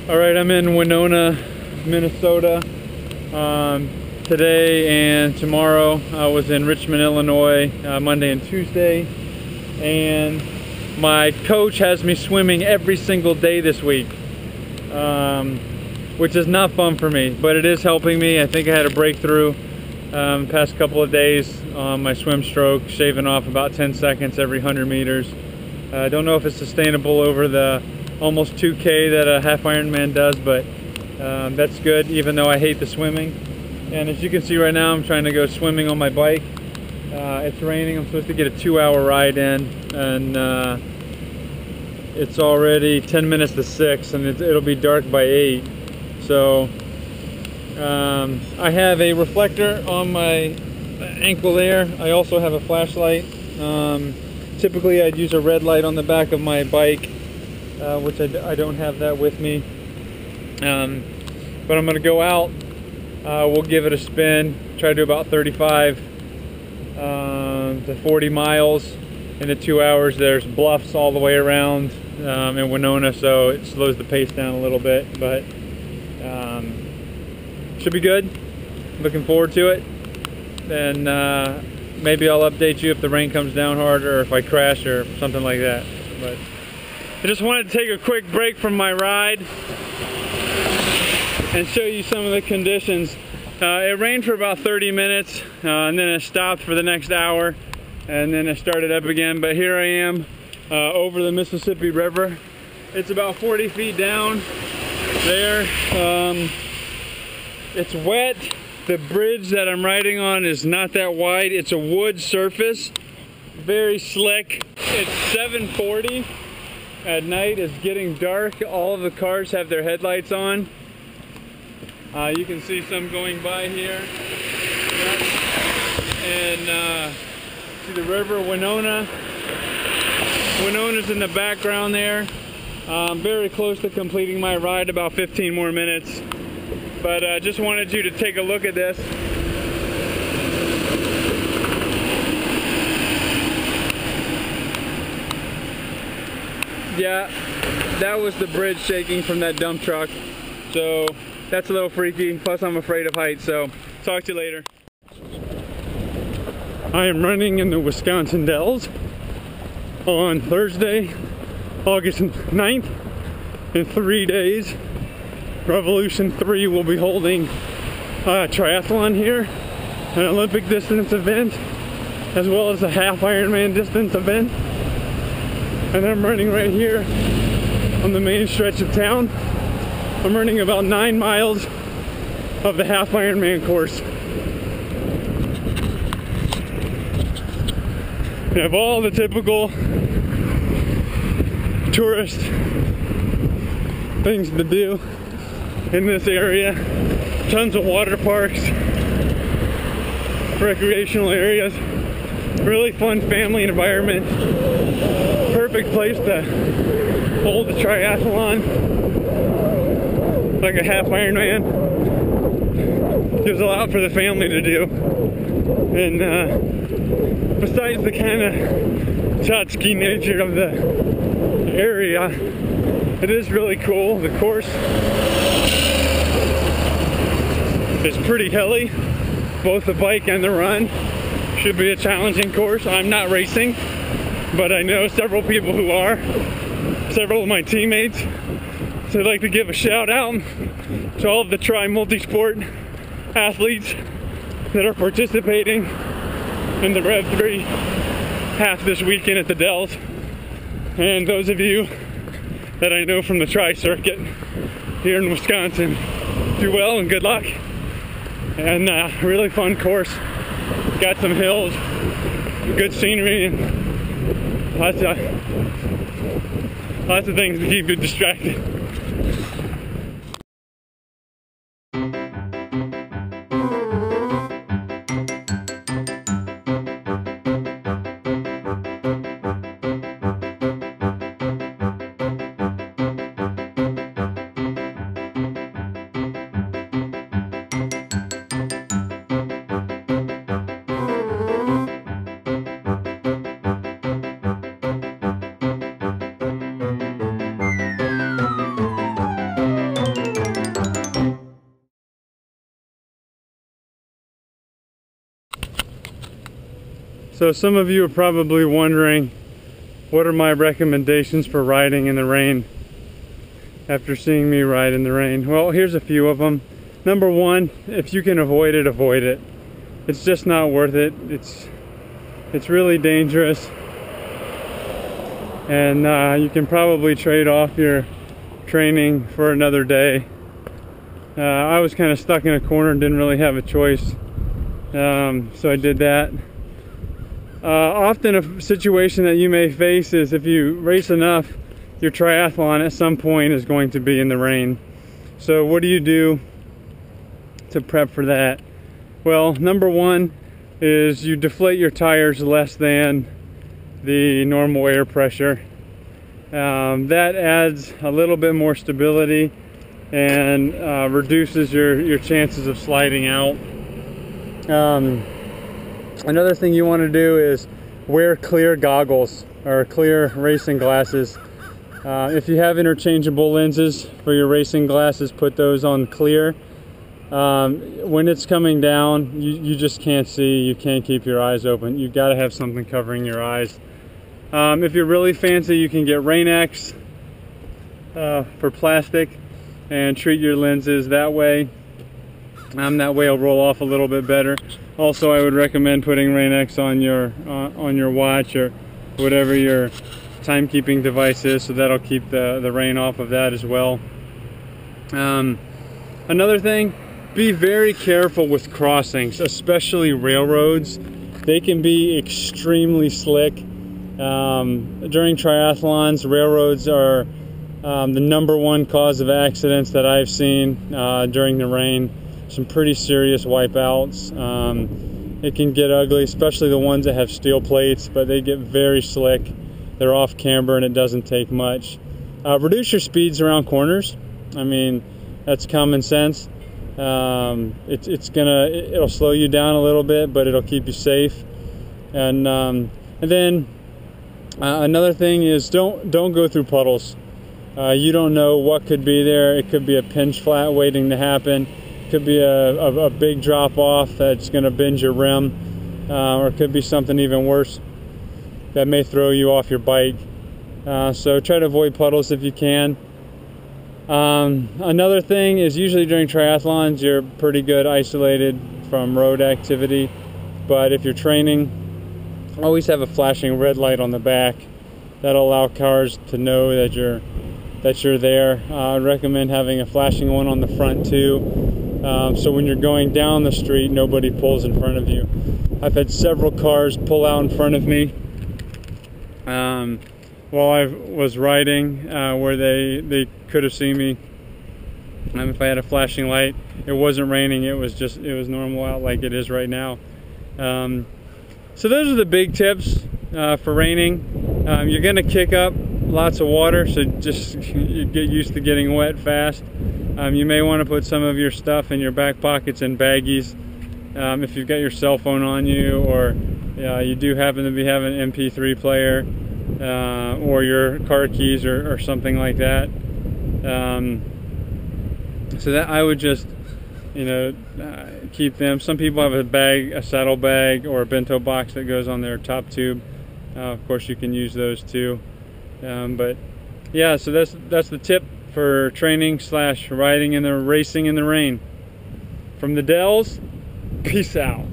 All right, I'm in Winona, Minnesota. Today and tomorrow I was in Richmond, Illinois, Monday and Tuesday. And my coach has me swimming every single day this week, which is not fun for me, but it is helping me. I think I had a breakthrough past couple of days on my swim stroke, shaving off about 10 seconds every 100 meters. I don't know if it's sustainable over the almost 2K that a half Ironman does, but that's good, even though I hate the swimming. And as you can see right now, I'm trying to go swimming on my bike. It's raining. I'm supposed to get a 2-hour ride in, and it's already 10 minutes to 6, and it'll be dark by 8. So I have a reflector on my ankle there. I also have a flashlight. Typically I'd use a red light on the back of my bike, which I don't have that with me. But I'm going to go out. We'll give it a spin. Try to do about 35 to 40 miles in the 2 hours. There's bluffs all the way around in Winona, so it slows the pace down a little bit, but should be good. Looking forward to it. And maybe I'll update you if the rain comes down hard or if I crash or something like that. But I just wanted to take a quick break from my ride and show you some of the conditions. It rained for about 30 minutes and then it stopped for the next hour, and then it started up again. But here I am over the Mississippi River. It's about 40 feet down there. It's wet. The bridge that I'm riding on is not that wide. It's a wood surface, very slick. It's 7:40 at night. It's getting dark. All of the cars have their headlights on. You can see some going by here. Yep. And see the river, Winona. Winona's in the background there. I'm very close to completing my ride, about 15 more minutes. But I just wanted you to take a look at this. Yeah, that was the bridge shaking from that dump truck. So that's a little freaky. Plus I'm afraid of heights, so talk to you later. I am running in the Wisconsin Dells on Thursday, August 9th, in 3 days. Rev3 will be holding a triathlon here, an Olympic distance event, as well as a half Ironman distance event. And I'm running right here on the main stretch of town. I'm running about 9 miles of the half Ironman course. We have all the typical tourist things to do in this area. Tons of water parks, recreational areas, really fun family environment. Perfect place to hold a triathlon, like a half Ironman. There's a lot for the family to do. And besides the kind of tchotchke nature of the area, it is really cool. The course is pretty hilly, both the bike and the run. Should be a challenging course. I'm not racing, but I know several people who are, several of my teammates. So I'd like to give a shout out to all of the multi-sport athletes that are participating in the Rev3 Half this weekend at the Dells. And those of you that I know from the tri circuit here in Wisconsin, do well and good luck. And really fun course. Got some hills, good scenery, and lots of things to keep you distracted. So some of you are probably wondering, what are my recommendations for riding in the rain after seeing me ride in the rain? Well, here's a few of them. Number one, if you can avoid it, avoid it. It's just not worth it. It's really dangerous. And you can probably trade off your training for another day. I was kind of stuck in a corner and didn't really have a choice. So I did that. Often a situation that you may face is if you race enough, your triathlon at some point is going to be in the rain. So what do you do to prep for that? Well, number one is you deflate your tires less than the normal air pressure. That adds a little bit more stability and reduces your chances of sliding out. Another thing you want to do is wear clear goggles or clear racing glasses. If you have interchangeable lenses for your racing glasses, put those on clear. When it's coming down, you just can't see, you can't keep your eyes open. You've got to have something covering your eyes. If you're really fancy, you can get Rain-X for plastic and treat your lenses that way. That way it'll roll off a little bit better. Also, I would recommend putting Rain-X on your watch or whatever your timekeeping device is, so that'll keep the rain off of that as well. Another thing, be very careful with crossings, especially railroads. They can be extremely slick. During triathlons, railroads are the #1 cause of accidents that I've seen during the rain. Some pretty serious wipeouts. It can get ugly, especially the ones that have steel plates, but they get very slick. They're off camber and it doesn't take much. Reduce your speeds around corners. I mean, that's common sense. It'll slow you down a little bit, but it'll keep you safe. And then another thing is don't go through puddles. You don't know what could be there. It could be a pinch flat waiting to happen. It could be a big drop off that's going to bend your rim, or it could be something even worse that may throw you off your bike. So try to avoid puddles if you can. Another thing is usually during triathlons you're pretty good isolated from road activity, but if you're training, always have a flashing red light on the back. That'll allow cars to know that you're there. I'd recommend having a flashing one on the front too, so when you're going down the street, nobody pulls in front of you. I've had several cars pull out in front of me while I was riding, where they could have seen me if I had a flashing light. It wasn't raining, it was normal out like it is right now. So those are the big tips for raining. You're gonna kick up lots of water, so just get used to getting wet fast. You may want to put some of your stuff in your back pockets and baggies. If you've got your cell phone on you, or you do happen to be having an MP3 player, or your car keys or something like that. So that I would just, keep them. Some people have a saddle bag or a bento box that goes on their top tube. Of course, you can use those too. But yeah, so that's the tip for training / riding in the racing in the rain. From the Dells, peace out.